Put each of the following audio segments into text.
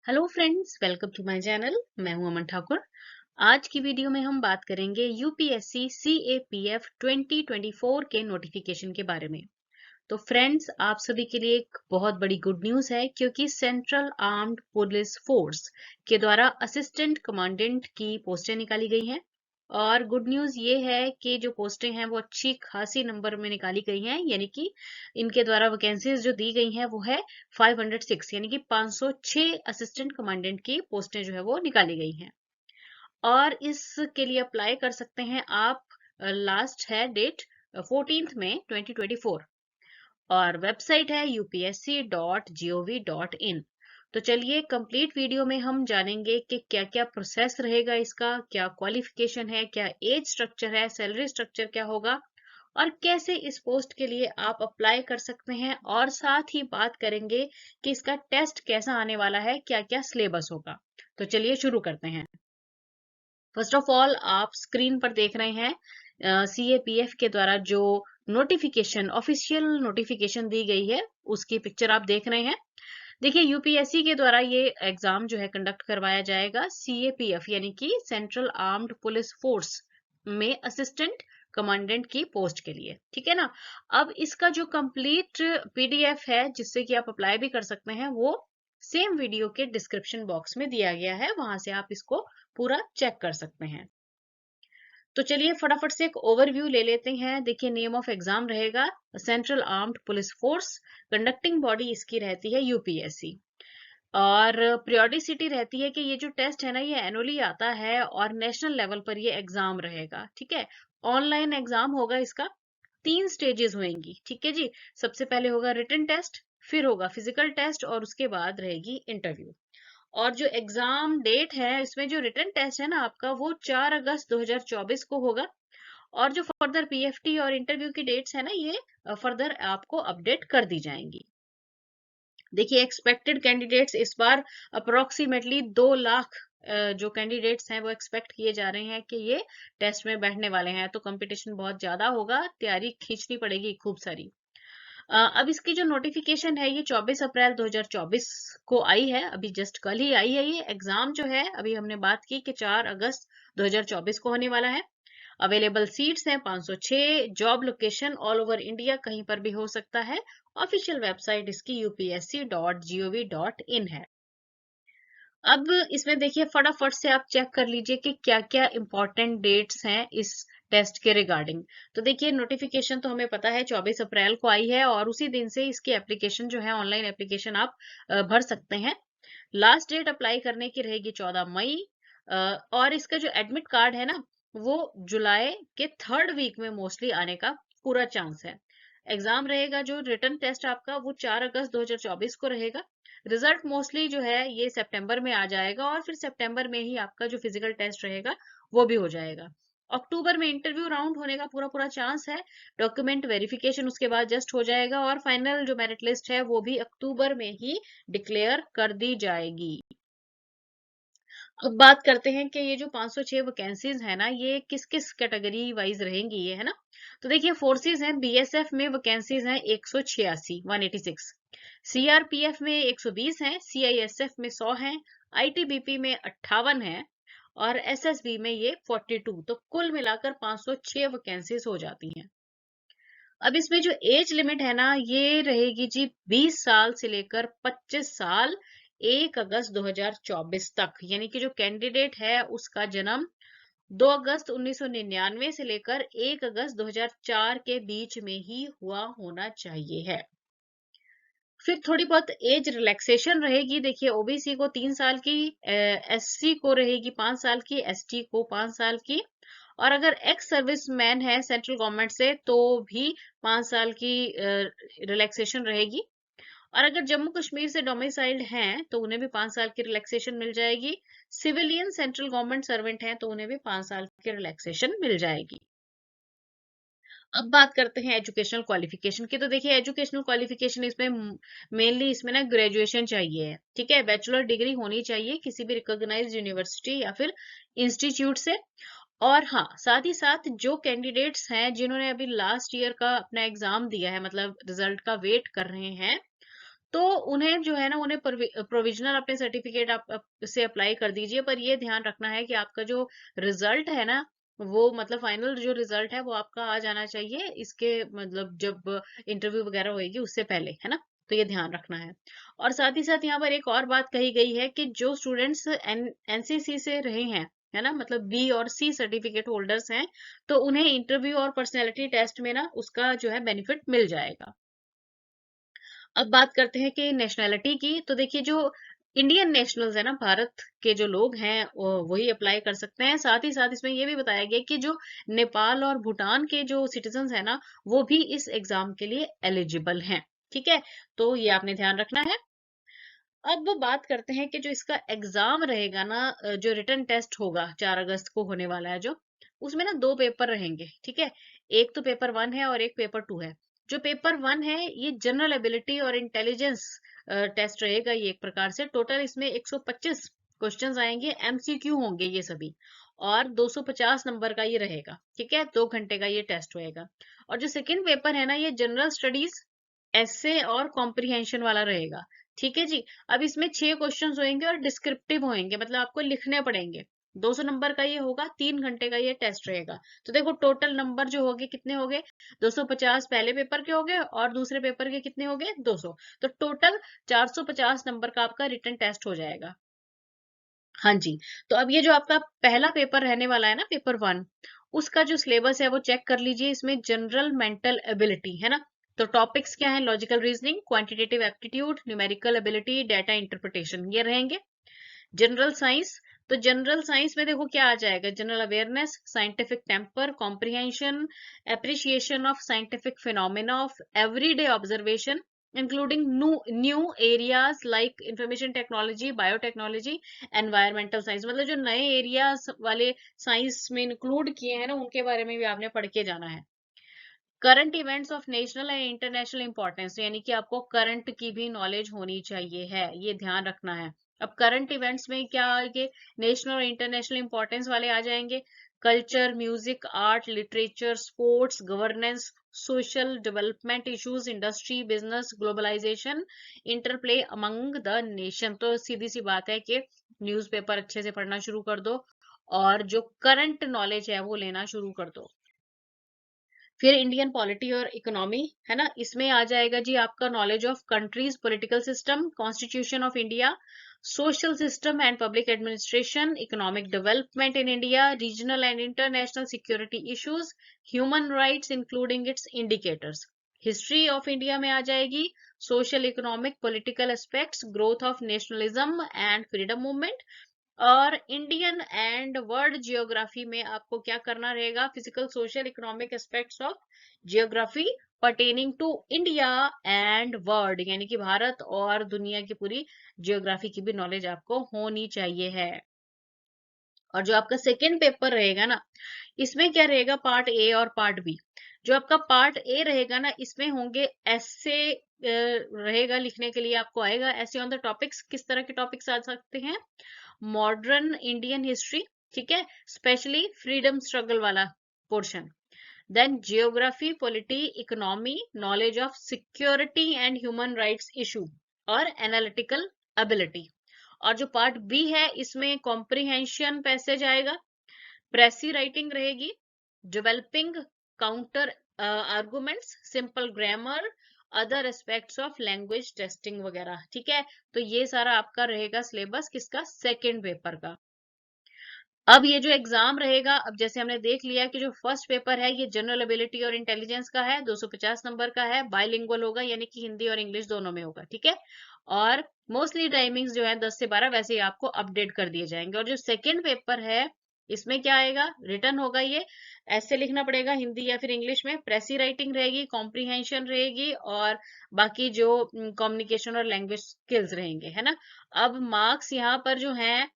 Hello friends, welcome to my channel. मैं हूं अमन ठाकुर। आज की वीडियो में हम बात करेंगे यूपीएससी सीएपीएफ 2024 के नोटिफिकेशन के बारे में। तो फ्रेंड्स, आप सभी के लिए एक बहुत बड़ी गुड न्यूज़ है, क्योंकि सेंट्रल आर्म्ड पुलिस फोर्स के द्वारा असिस्टेंट कमांडेंट की पोस्टें निकाली गई हैं। और गुड न्यूज़ ये है कि जो पोस्टें हैं वो अच्छी खासी नंबर में निकाली गई हैं, यानी कि इनके द्वारा वैकेंसीज जो दी गई हैं वो है 506, यानी कि 506 असिस्टेंट कमांडेंट की पोस्टें जो है वो निकाली गई हैं। और इसके लिए अप्लाई कर सकते हैं आप। लास्ट है डेट 14 मई 2024 और वेबसाइट है upsc.gov.in। तो चलिए, कंप्लीट वीडियो में हम जानेंगे कि क्या क्या प्रोसेस रहेगा इसका, क्या क्वालिफिकेशन है, क्या एज स्ट्रक्चर है, सैलरी स्ट्रक्चर क्या होगा और कैसे इस पोस्ट के लिए आप अप्लाई कर सकते हैं। और साथ ही बात करेंगे कि इसका टेस्ट कैसा आने वाला है, क्या क्या सिलेबस होगा। तो चलिए शुरू करते हैं। फर्स्ट ऑफ ऑल, आप स्क्रीन पर देख रहे हैं सीएपीएफ के द्वारा जो नोटिफिकेशन, ऑफिशियल नोटिफिकेशन दी गई है, उसकी पिक्चर आप देख रहे हैं। देखिए, यूपीएससी के द्वारा ये एग्जाम जो है कंडक्ट करवाया जाएगा सीएपीएफ यानी कि सेंट्रल आर्म्ड पुलिस फोर्स में असिस्टेंट कमांडेंट की पोस्ट के लिए। ठीक है ना। अब इसका जो कंप्लीट पीडीएफ है जिससे कि आप अप्लाई भी कर सकते हैं, वो सेम वीडियो के डिस्क्रिप्शन बॉक्स में दिया गया है, वहां से आप इसको पूरा चेक कर सकते हैं। तो चलिए फटाफट से एक ओवरव्यू ले लेते हैं। देखिए, नेम ऑफ एग्जाम रहेगा central armed police force, conducting body इसकी रहती है यूपीएससी, और प्रियोडिसिटी रहती है कि ये जो टेस्ट है ना, ये एनुअली आता है और नेशनल लेवल पर ये एग्जाम रहेगा। ठीक है। ऑनलाइन एग्जाम होगा इसका। 3 स्टेजेस होंगी। ठीक है जी। सबसे पहले होगा रिटन टेस्ट, फिर होगा फिजिकल टेस्ट और उसके बाद रहेगी इंटरव्यू। और जो एग्जाम डेट है, इसमें जो रिटन टेस्ट है ना आपका, वो 4 अगस्त 2024 को होगा। और जो फर्दर पीएफटी और इंटरव्यू की डेट्स है ना, ये फर्दर आपको अपडेट कर दी जाएंगी। देखिए, एक्सपेक्टेड कैंडिडेट्स इस बार अप्रोक्सीमेटली 2 लाख जो कैंडिडेट्स हैं वो एक्सपेक्ट किए जा रहे हैं कि ये टेस्ट में बैठने वाले हैं। तो कंपटीशन बहुत ज्यादा होगा, तैयारी खींचनी पड़ेगी खूब सारी। अब इसकी जो नोटिफिकेशन है ये 24 अप्रैल 2024 को आई है, अभी जस्ट कल ही आई है। ये एग्जाम जो है, अभी हमने बात की कि 4 अगस्त 2024 को होने वाला है। अवेलेबल सीट्स हैं 506। Job location all over India कहीं पर भी हो सकता है। ऑफिशियल वेबसाइट इसकी upsc.gov.in है। अब इसमें देखिए, फटाफट से आप चेक कर लीजिए कि क्या क्या इंपॉर्टेंट डेट्स हैं इस टेस्ट के रिगार्डिंग। तो देखिए, नोटिफिकेशन तो हमें पता है 24 अप्रैल को आई है और उसी दिन से इसकी एप्लीकेशन जो है, ऑनलाइन एप्लीकेशन आप भर सकते हैं। लास्ट डेट अप्लाई करने की रहेगी 14 मई। और इसका जो एडमिट कार्ड है ना, वो जुलाई के 3rd वीक में मोस्टली आने का पूरा चांस है। एग्जाम रहेगा जो रिटन टेस्ट आपका, वो 4 अगस्त 2024 को रहेगा। रिजल्ट मोस्टली जो है ये सितंबर में आ जाएगा और फिर सितंबर में ही आपका जो फिजिकल टेस्ट रहेगा वो भी हो जाएगा। अक्टूबर में इंटरव्यू राउंड होने का पूरा पूरा चांस है। डॉक्यूमेंट वेरिफिकेशन उसके बाद जस्ट हो जाएगा और फाइनल जो मेरिट लिस्ट है वो भी अक्टूबर में ही डिक्लेयर कर दी जाएगी। अब बात करते हैं कि ये जो 506 वैकेंसीज है ना, ये किस किस कैटेगरी वाइज रहेंगी, ये है ना। तो देखिए, फोर्सेस हैं, बीएसएफ में वैकेंसीज हैं 186 सीआरपीएफ में 120 हैं, सीआईएसएफ में 100 हैं, आईटीबीपी में 58 हैं और एसएसबी में ये 42। तो कुल मिलाकर 506 वैकेंसीज हो जाती हैं। अब इसमें जो एज लिमिट है ना, ये रहेगी जी 20 साल से लेकर 25 साल 1 अगस्त 2024 तक, यानी कि जो कैंडिडेट है उसका जन्म 2 अगस्त 1999 से लेकर 1 अगस्त 2004 के बीच में ही हुआ होना चाहिए है। फिर थोड़ी बहुत एज रिलैक्सेशन रहेगी। देखिए, ओबीसी को 3 साल की, एससी को रहेगी 5 साल की, एसटी को 5 साल की, और अगर एक्स सर्विस मैन है सेंट्रल गवर्नमेंट से तो भी 5 साल की रिलैक्सेशन रहेगी। और अगर जम्मू कश्मीर से डोमिसाइल्ड हैं तो उन्हें भी 5 साल की रिलैक्सेशन मिल जाएगी। सिविलियन सेंट्रल गवर्नमेंट सर्वेंट हैं तो उन्हें भी 5 साल की रिलैक्सेशन मिल जाएगी। अब बात करते हैं एजुकेशनल क्वालिफिकेशन की। तो देखिए, एजुकेशनल क्वालिफिकेशन इसमें मेनली इसमें ना ग्रेजुएशन चाहिए है। ठीक है, बैचलर डिग्री होनी चाहिए किसी भी रिकॉग्नाइज्ड यूनिवर्सिटी या फिर इंस्टीट्यूट से। और हाँ, साथ ही साथ जो कैंडिडेट्स हैं जिन्होंने अभी लास्ट ईयर का अपना एग्जाम दिया है, मतलब रिजल्ट का वेट कर रहे हैं, तो उन्हें जो है ना, उन्हें प्रोविजनल अपने सर्टिफिकेट आप से अप्लाई कर दीजिए, पर ये ध्यान रखना है कि आपका जो रिजल्ट है ना, वो मतलब फाइनल जो रिजल्ट है वो आपका आ जाना चाहिए, इसके मतलब जब इंटरव्यू वगैरह होएगी उससे पहले, है ना। तो ये ध्यान रखना है। और साथ ही साथ यहाँ पर एक और बात कही गई है कि जो स्टूडेंट्स एनसीसी से रहे हैं, है ना, मतलब बी और सी सर्टिफिकेट होल्डर्स हैं, तो उन्हें इंटरव्यू और पर्सनैलिटी टेस्ट में ना उसका जो है बेनिफिट मिल जाएगा। अब बात करते हैं कि नेशनैलिटी की। तो देखिए, जो इंडियन नेशनल्स है ना, भारत के जो लोग हैं वही अप्लाई कर सकते हैं। साथ ही साथ इसमें ये भी बताया गया कि जो नेपाल और भूटान के जो सिटीजन्स है ना, वो भी इस एग्जाम के लिए एलिजिबल हैं। ठीक है, तो ये आपने ध्यान रखना है। अब बात करते हैं कि जो इसका एग्जाम रहेगा ना, जो रिटन टेस्ट होगा 4 अगस्त को होने वाला है, जो उसमें ना 2 पेपर रहेंगे। ठीक है, एक तो पेपर 1 है और एक पेपर 2 है। जो पेपर 1 है ये जनरल एबिलिटी और इंटेलिजेंस टेस्ट रहेगा। ये एक प्रकार से टोटल इसमें 125 क्वेश्चंस आएंगे, एमसीक्यू होंगे ये सभी, और 250 नंबर का ये रहेगा। ठीक है, 2 घंटे का ये टेस्ट होएगा। और जो सेकंड पेपर है ना, ये जनरल स्टडीज, एसे और कॉम्प्रिहेंशन वाला रहेगा। ठीक है जी। अब इसमें 6 क्वेश्चंस होंगे और डिस्क्रिप्टिव होंगे, मतलब आपको लिखने पड़ेंगे। 200 नंबर का ये होगा, 3 घंटे का ये टेस्ट रहेगा। तो देखो टोटल नंबर जो होंगे कितने हो गए, 250 पहले पेपर के हो गए और दूसरे पेपर के कितने हो गए, 200। तो टोटल 450 नंबर का आपका रिटन टेस्ट हो जाएगा। हाँ जी। तो अब ये जो आपका पहला पेपर रहने वाला है ना, पेपर 1, उसका जो सिलेबस है वो चेक कर लीजिए। इसमें जनरल मेंटल एबिलिटी है ना, तो टॉपिक्स क्या है, logical reasoning, quantitative aptitude, numerical ability, data interpretation, ये रहेंगे। जनरल साइंस, तो जनरल साइंस में देखो क्या आ जाएगा, general awareness, scientific temper, comprehension, appreciation of scientific phenomena of everyday observation, including new areas like information technology, biotechnology, environmental science, मतलब जो नए एरियाज वाले साइंस में इंक्लूड किए हैं ना, उनके बारे में भी आपने पढ़ के जाना है। Current events of national and international importance, यानी कि आपको करंट की भी नॉलेज होनी चाहिए है, ये ध्यान रखना है। अब करंट इवेंट्स में क्या आएंगे, नेशनल और इंटरनेशनल इंपॉर्टेंस वाले आ जाएंगे। Culture, music, art, literature, sports, governance, social development issues, industry, business, globalisation, interplay among the nation. तो सीधी सी बात है कि न्यूज़पेपर अच्छे से पढ़ना शुरू कर दो और जो करंट नॉलेज है वो लेना शुरू कर दो। फिर इंडियन पॉलिटी और इकोनॉमी है ना, इसमें आ जाएगा जी आपका knowledge of countries political system, constitution of India, social system and public administration, economic development in India, regional and international security issues, human rights including its indicators. History of India में आ जाएगी social, economic, political aspects, growth of nationalism and freedom movement. और Indian and world geography में आपको क्या करना रहेगा, physical, social, economic aspects of geography pertaining to India and world, यानी कि भारत और दुनिया की पूरी जियोग्राफी की भी नॉलेज आपको होनी चाहिए है। और जो आपका सेकेंड पेपर रहेगा ना, इसमें क्या रहेगा, पार्ट ए और पार्ट बी। जो आपका पार्ट ए रहेगा ना, इसमें होंगे ऐसे रहेगा, लिखने के लिए आपको आएगा ऐसे ऑन द टॉपिक्स। किस तरह के टॉपिक्स आ सकते हैं, मॉडर्न इंडियन हिस्ट्री, ठीक है, स्पेशली फ्रीडम स्ट्रगल वाला portion. Then geography, polity, economy, knowledge of security and human rights issue, और एनालिटिकल एबिलिटी। और जो पार्ट बी है, इसमें कॉम्प्रिहेंशन पैसेज आएगा, प्रेसी राइटिंग रहेगी, developing counter arguments, simple grammar, other aspects of language testing वगैरह। ठीक है, तो ये सारा आपका रहेगा सिलेबस किसका, सेकेंड पेपर का। अब ये जो एग्जाम रहेगा, अब जैसे हमने देख लिया कि जो फर्स्ट पेपर है ये जनरल एबिलिटी और इंटेलिजेंस का है, 250 नंबर का है, बाइलिंगुअल होगा, यानी कि हिंदी और इंग्लिश दोनों में होगा। ठीक है, और मोस्टली टाइमिंग्स जो है 10 से 12 वैसे ही आपको अपडेट कर दिए जाएंगे। और जो सेकेंड पेपर है, इसमें क्या आएगा, रिटर्न होगा, ये ऐसे लिखना पड़ेगा हिंदी या फिर इंग्लिश में, प्रेसी राइटिंग रहेगी, कॉम्प्रिहेंशन रहेगी, और बाकी जो कम्युनिकेशन और लैंग्वेज स्किल्स रहेंगे, है ना। अब मार्क्स यहाँ पर जो है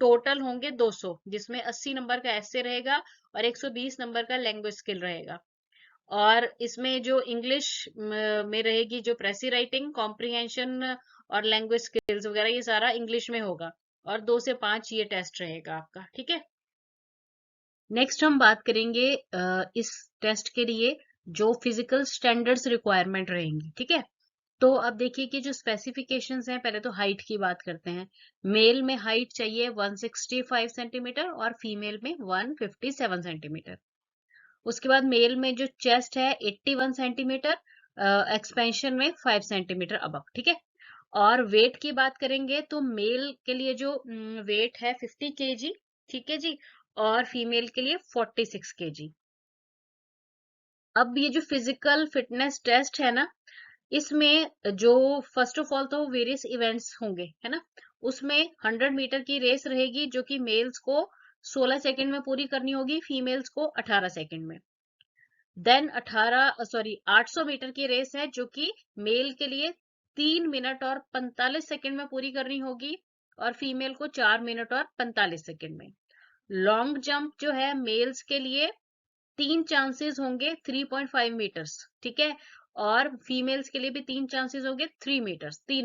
टोटल होंगे 200, जिसमें 80 नंबर का ऐसे रहेगा और 120 नंबर का लैंग्वेज स्किल रहेगा। और इसमें जो इंग्लिश में रहेगी जो प्रेसी राइटिंग, कॉम्प्रिहेंशन और लैंग्वेज स्किल्स वगैरह, ये सारा इंग्लिश में होगा। और 2 से 5 ये टेस्ट रहेगा आपका। ठीक है, नेक्स्ट हम बात करेंगे इस टेस्ट के लिए जो फिजिकल स्टैंडर्ड्स रिक्वायरमेंट रहेंगी। ठीक है, तो अब देखिए कि जो स्पेसिफिकेशंस हैं, पहले तो हाइट की बात करते हैं। मेल में हाइट चाहिए 165 सेंटीमीटर और फीमेल में 157 सेंटीमीटर। उसके बाद मेल में जो चेस्ट है 81 सेंटीमीटर, एक्सपेंशन में 5 सेंटीमीटर अबव, ठीक है। और वेट की बात करेंगे तो मेल के लिए जो वेट है 50 केजी, ठीक है जी, और फीमेल के लिए 46 केजी। अब ये जो फिजिकल फिटनेस टेस्ट है ना, इसमें जो फर्स्ट ऑफ ऑल तो वेरियस इवेंट्स होंगे, है ना। उसमें 100 मीटर की रेस रहेगी जो कि मेल्स को 16 सेकंड में पूरी करनी होगी, फीमेल्स को 18 सेकंड में। देन 800 मीटर की रेस है जो कि मेल के लिए 3 मिनट और 45 सेकंड में पूरी करनी होगी और फीमेल को 4 मिनट और 45 सेकंड में। लॉन्ग जंप जो है मेल्स के लिए 3 चांसेस होंगे 3.5 मीटर्स, ठीक है, और फीमेल्स के लिए भी 3 चांसेस होंगे 3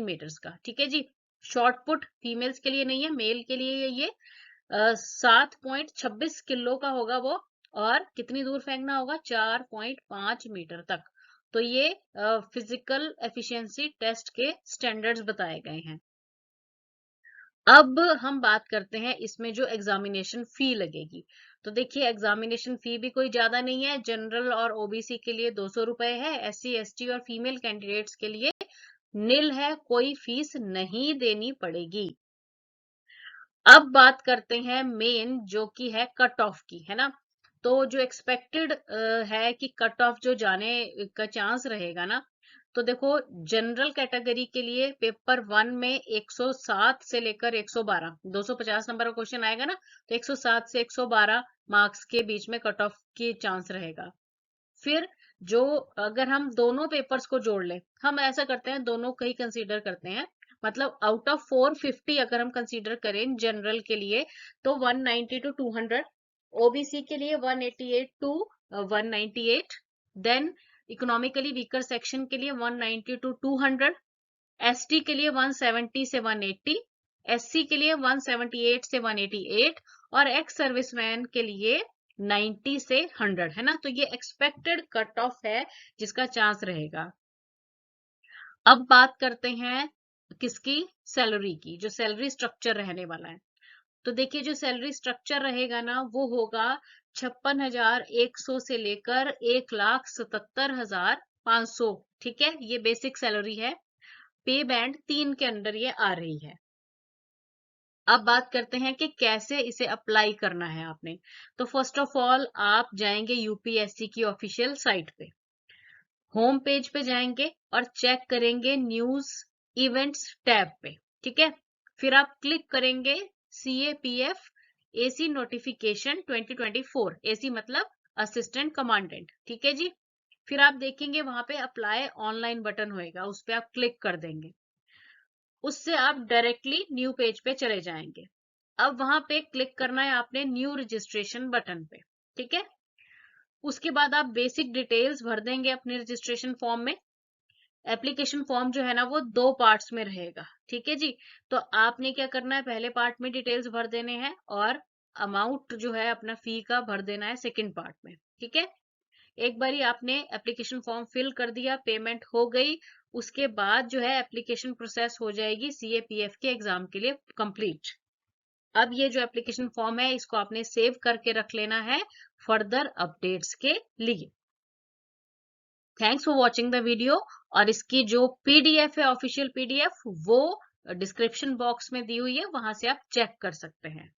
मीटर्स का, ठीक है जी। शॉर्ट पुट फीमेल्स के लिए नहीं है, मेल के लिए ये 7.26 किलो का होगा वो, और कितनी दूर फेंकना होगा, 4.5 मीटर तक। तो ये फिजिकल एफिशिएंसी टेस्ट के स्टैंडर्ड्स बताए गए हैं। अब हम बात करते हैं इसमें जो एग्जामिनेशन फी लगेगी। तो देखिए एग्जामिनेशन फी भी कोई ज्यादा नहीं है, जनरल और ओबीसी के लिए 200 रुपए है, एससी एसटी और फीमेल कैंडिडेट्स के लिए निल है, कोई फीस नहीं देनी पड़ेगी। अब बात करते हैं मेन जो कि है कट ऑफ की, है ना। तो जो एक्सपेक्टेड है कि कट ऑफ जो जाने का चांस रहेगा ना, तो देखो जनरल कैटेगरी के लिए पेपर 1 में 107 से लेकर 112, 250 नंबर का क्वेश्चन आएगा ना, तो 107 से 112 मार्क्स के बीच में कट ऑफ की चांस रहेगा। फिर जो अगर हम दोनों पेपर्स को जोड़ ले, हम ऐसा करते हैं दोनों को ही कंसीडर करते हैं, मतलब आउट ऑफ 450 अगर हम कंसीडर करें जनरल के लिए तो 190 टू 200, ओबीसी के लिए 188 to 198, then economically weaker section के लिए 190 टू 200, एसटी के लिए 170 से 180, एससी के लिए 178 से 188 और एक्स सर्विसमैन के लिए 90 से 100, है ना। तो ये एक्सपेक्टेड कट ऑफ है जिसका चांस रहेगा। अब बात करते हैं किसकी, सैलरी की, जो सैलरी स्ट्रक्चर रहने वाला है। तो देखिए जो सैलरी स्ट्रक्चर रहेगा ना वो होगा 56,100 से लेकर 1,77,500, ठीक है, ये बेसिक सैलरी है। पे बैंड 3 के अंडर ये आ रही है। अब बात करते हैं कि कैसे इसे अप्लाई करना है आपने। तो फर्स्ट ऑफ ऑल आप जाएंगे यूपीएससी की ऑफिशियल साइट पे, होम पेज पे जाएंगे और चेक करेंगे न्यूज इवेंट्स टैब पे, ठीक है। फिर आप क्लिक करेंगे CAPF AC नोटिफिकेशन 2024, AC मतलब असिस्टेंट कमांडेंट, ठीक है जी। फिर आप देखेंगे वहां पे अप्लाई ऑनलाइन बटन होएगा, उस पर आप क्लिक कर देंगे, उससे आप डायरेक्टली न्यू पेज पे चले जाएंगे। अब वहां पे क्लिक करना है आपने न्यू रजिस्ट्रेशन बटन पे, ठीक है। उसके बाद आप बेसिक डिटेल्स भर देंगे अपने रजिस्ट्रेशन फॉर्म में। एप्लीकेशन फॉर्म जो है ना वो 2 पार्ट्स में रहेगा, ठीक है जी। तो आपने क्या करना है, पहले पार्ट में डिटेल्स भर देने हैं और अमाउंट जो है अपना फी का भर देना है सेकंड पार्ट में, ठीक है। एक बारी आपने एप्लीकेशन फॉर्म फिल कर दिया, पेमेंट हो गई, उसके बाद जो है एप्लीकेशन प्रोसेस हो जाएगी CAPF के एग्जाम के लिए कंप्लीट। अब ये जो एप्लीकेशन फॉर्म है इसको आपने सेव करके रख लेना है फर्दर अपडेट्स के लिए। Thanks for watching the video. और इसकी जो PDF है ऑफिशियल PDF वो डिस्क्रिप्शन बॉक्स में दी हुई है, वहां से आप चेक कर सकते हैं।